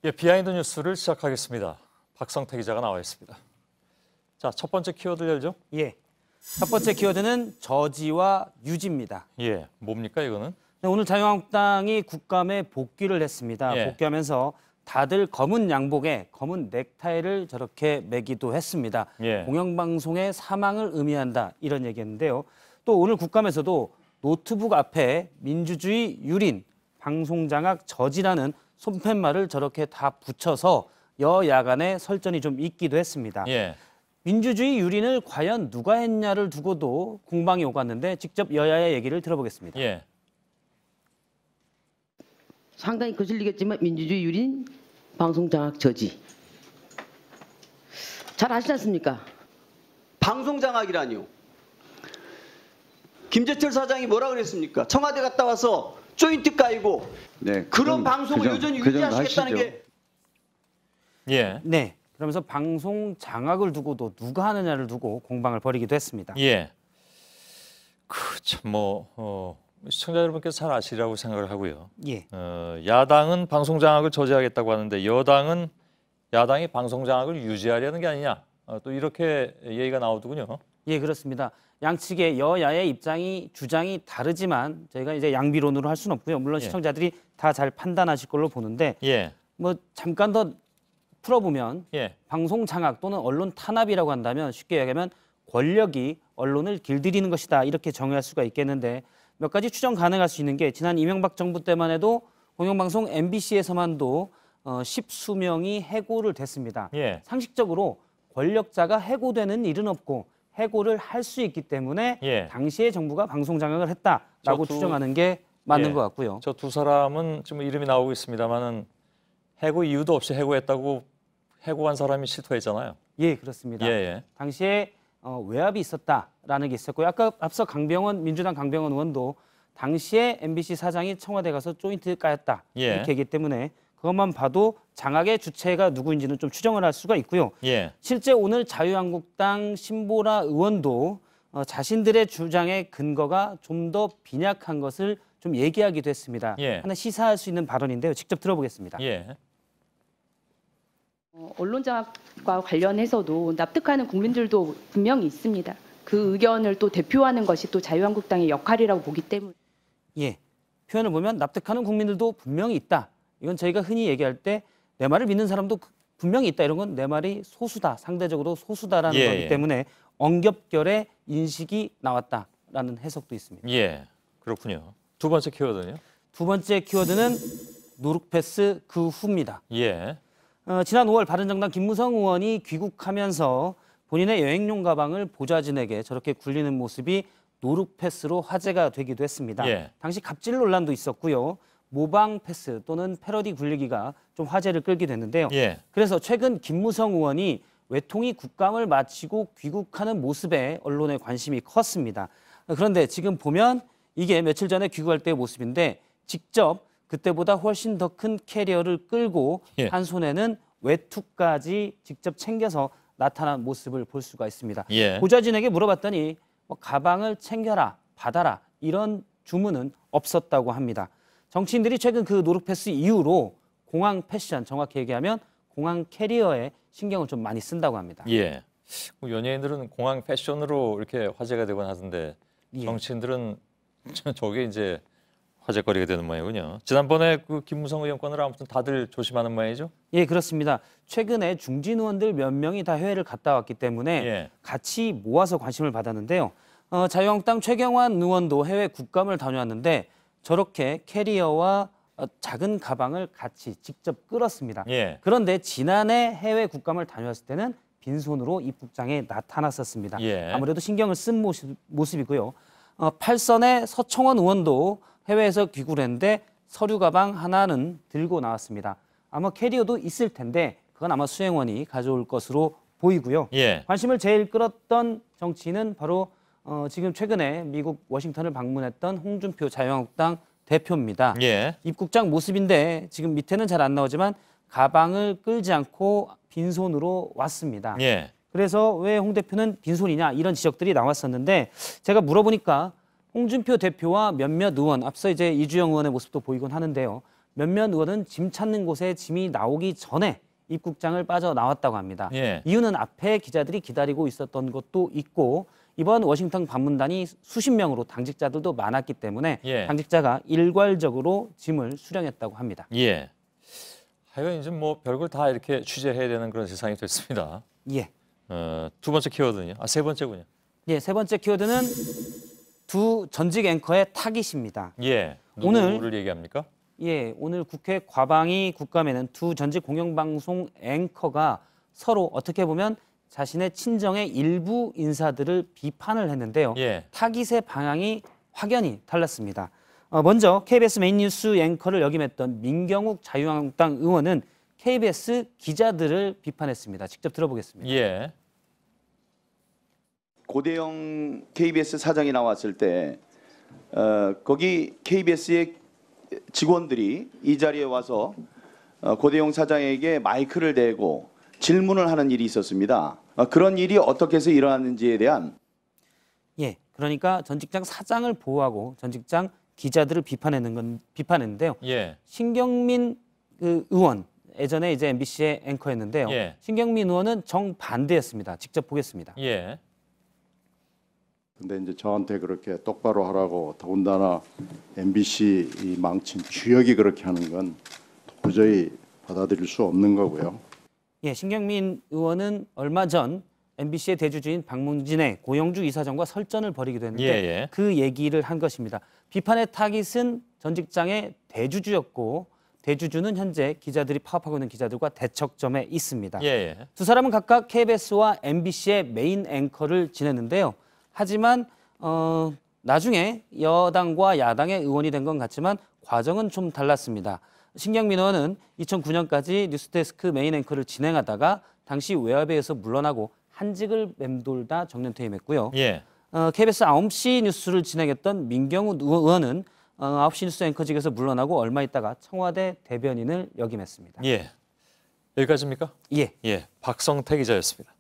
예, 비하인드 뉴스를 시작하겠습니다. 박성태 기자가 나와 있습니다. 자, 첫 번째 키워드 열죠? 예. 첫 번째 키워드는 저지와 유지입니다. 예, 뭡니까 이거는? 네, 오늘 자유한국당이 국감에 복귀를 했습니다. 예. 복귀하면서 다들 검은 양복에 검은 넥타이를 저렇게 매기도 했습니다. 예. 공영방송의 사망을 의미한다 이런 얘기했는데요. 또 오늘 국감에서도 노트북 앞에 민주주의 유린, 방송장악 저지라는 손팻말을 저렇게 다 붙여서 여야 간의 설전이 좀 있기도 했습니다. 예. 민주주의 유린을 과연 누가 했냐를 두고도 공방이 오갔는데 직접 여야의 얘기를 들어보겠습니다. 예. 상당히 거슬리겠지만 민주주의 유린, 방송장악 저지. 잘 아시지 않습니까? 방송장악이라니요. 김재철 사장이 뭐라 그랬습니까? 청와대 갔다 와서 조인트 까이고 네, 그런 방송을 여전히 유지하시겠다는 게. 예. 네. 그러면서 방송 장악을 두고도 누가 하느냐를 두고 공방을 벌이기도 했습니다. 예. 시청자 여러분께서 잘 아시리라고 생각을 하고요. 예. 야당은 방송 장악을 저지하겠다고 하는데 여당은 야당이 방송 장악을 유지하려는 게 아니냐. 또 이렇게 얘기가 나오더군요. 예, 그렇습니다. 양측의 여야의 주장이 다르지만 저희가 이제 양비론으로 할 수는 없고요. 물론 예. 시청자들이 다 잘 판단하실 걸로 보는데 예. 뭐 잠깐 더 풀어보면 예. 방송 장악 또는 언론 탄압이라고 한다면 쉽게 얘기하면 권력이 언론을 길들이는 것이다 이렇게 정의할 수가 있겠는데 몇 가지 추정 가능할 수 있는 게 지난 이명박 정부 때만 해도 공영방송 MBC에서만도 10수명이 해고를 됐습니다. 예. 상식적으로 권력자가 해고되는 일은 없고 해고를 할 수 있기 때문에 예. 당시에 정부가 방송 장악을 했다라고 추정하는 게 맞는 예. 것 같고요. 저 두 사람은 지금 이름이 나오고 있습니다만은 해고 이유도 없이 해고했다고 해고한 사람이 실토했잖아요. 예, 그렇습니다. 예. 당시에 외압이 있었다라는 게 있었고요. 아까 앞서 민주당 강병원 의원도 당시에 MBC 사장이 청와대 가서 조인트 까였다 예. 이렇게 얘기했기 때문에 그것만 봐도 장악의 주체가 누구인지는 좀 추정을 할 수가 있고요. 예. 실제 오늘 자유한국당 신보라 의원도 자신들의 주장의 근거가 좀 더 빈약한 것을 좀 얘기하기도 했습니다. 예. 하나 시사할 수 있는 발언인데요. 직접 들어보겠습니다. 예. 언론 장악과 관련해서도 납득하는 국민들도 분명히 있습니다. 그 의견을 또 대표하는 것이 또 자유한국당의 역할이라고 보기 때문에. 예, 표현을 보면 납득하는 국민들도 분명히 있다. 이건 저희가 흔히 얘기할 때 내 말을 믿는 사람도 분명히 있다. 이런 건 내 말이 소수다, 상대적으로 소수다라는 예, 거기 때문에 엉겹결의 인식이 나왔다라는 해석도 있습니다. 예. 그렇군요. 두 번째 키워드는요? 두 번째 키워드는 노룩패스 그 후입니다. 예. 지난 5월 바른정당 김무성 의원이 귀국하면서 본인의 여행용 가방을 보좌진에게 저렇게 굴리는 모습이 노룩패스로 화제가 되기도 했습니다. 예. 당시 갑질 논란도 있었고요. 모방 패스 또는 패러디 굴리기가 좀 화제를 끌기도 했는데요. 예. 그래서 최근 김무성 의원이 외통위 국감을 마치고 귀국하는 모습에 언론의 관심이 컸습니다. 그런데 지금 보면 이게 며칠 전에 귀국할 때의 모습인데 직접 그때보다 훨씬 더 큰 캐리어를 끌고 예. 한 손에는 외투까지 직접 챙겨서 나타난 모습을 볼 수가 있습니다. 예. 보좌진에게 물어봤더니 가방을 챙겨라, 받아라 이런 주문은 없었다고 합니다. 정치인들이 최근 그 노룩패스 이후로 공항 패션, 정확히 얘기하면 공항 캐리어에 신경을 좀 많이 쓴다고 합니다. 예. 연예인들은 공항 패션으로 이렇게 화제가 되곤 하던데 예. 정치인들은 저게 이제 화제거리가 되는 모양이군요. 지난번에 그 김무성 의원 건을 아무튼 다들 조심하는 모양이죠? 예, 그렇습니다. 최근에 중진 의원들 몇 명이 다 해외를 갔다 왔기 때문에 예. 같이 모아서 관심을 받았는데요. 자유한국당 최경환 의원도 해외 국감을 다녀왔는데 저렇게 캐리어와 작은 가방을 같이 직접 끌었습니다. 예. 그런데 지난해 해외 국감을 다녀왔을 때는 빈손으로 입국장에 나타났었습니다. 예. 아무래도 신경을 쓴 모습이고요. 8선의 서청원 의원도 해외에서 귀국을 했는데 서류 가방 하나는 들고 나왔습니다. 아마 캐리어도 있을 텐데 그건 아마 수행원이 가져올 것으로 보이고요. 예. 관심을 제일 끌었던 정치인은 바로 지금 최근에 미국 워싱턴을 방문했던 홍준표 자유한국당 대표입니다. 예. 입국장 모습인데 지금 밑에는 잘 안 나오지만 가방을 끌지 않고 빈손으로 왔습니다. 예. 그래서 왜 홍 대표는 빈손이냐 이런 지적들이 나왔었는데 제가 물어보니까 홍준표 대표와 몇몇 의원, 앞서 이제 이주영 의원의 모습도 보이곤 하는데요. 몇몇 의원은 짐 찾는 곳에 짐이 나오기 전에 입국장을 빠져나왔다고 합니다. 예. 이유는 앞에 기자들이 기다리고 있었던 것도 있고 이번 워싱턴 방문단이 수십 명으로 당직자들도 많았기 때문에 예. 당직자가 일괄적으로 짐을 수령했다고 합니다. 예. 하여간 이제 뭐 별걸 다 이렇게 취재해야 되는 그런 세상이 됐습니다. 예. 두 번째 키워드는요? 세 번째군요. 예, 세 번째 키워드는 두 전직 앵커의 타깃입니다. 예. 오늘- 누구를 얘기합니까? 예, 오늘 국회 과방위 국감에는 두 전직 공영방송 앵커가 서로 어떻게 보면 자신의 친정의 일부 인사들을 비판을 했는데요. 예. 타깃의 방향이 확연히 달랐습니다. 먼저 KBS 메인 뉴스 앵커를 역임했던 민경욱 자유한국당 의원은 KBS 기자들을 비판했습니다. 직접 들어보겠습니다. 예. 고대영 KBS 사장이 나왔을 때 거기 KBS의 직원들이 이 자리에 와서 고대영 사장에게 마이크를 대고 질문을 하는 일이 있었습니다. 그런 일이 어떻게 해서 일어났는지에 대한 예, 그러니까 전직장 사장을 보호하고 전직장 기자들을 비판했는데요. 예. 신경민 의원 예전에 이제 MBC의 앵커였는데요. 예. 신경민 의원은 정반대였습니다. 직접 보겠습니다. 예. 근데 이제 저한테 그렇게 똑바로 하라고 더군다나 MBC 이 망친 주역이 그렇게 하는 건 도저히 받아들일 수 없는 거고요. 예, 신경민 의원은 얼마 전 MBC의 대주주인 박문진의 고영주 이사장과 설전을 벌이기도 했는데 예, 예. 그 얘기를 한 것입니다. 비판의 타깃은 전 직장의 대주주였고 대주주는 현재 기자들이 파업하고 있는 기자들과 대척점에 있습니다. 예. 예. 두 사람은 각각 KBS와 MBC의 메인 앵커를 지냈는데요. 하지만 나중에 여당과 야당의 의원이 된 건 같지만 과정은 좀 달랐습니다. 신경민 의원은 2009년까지 뉴스데스크 메인 앵커를 진행하다가 당시 외압에서 물러나고 한직을 맴돌다 정년퇴임했고요. 예. KBS 9시 뉴스를 진행했던 민경우 의원은 9시 뉴스 앵커직에서 물러나고 얼마 있다가 청와대 대변인을 역임했습니다. 예. 여기까지입니까? 예. 예. 박성태 기자였습니다.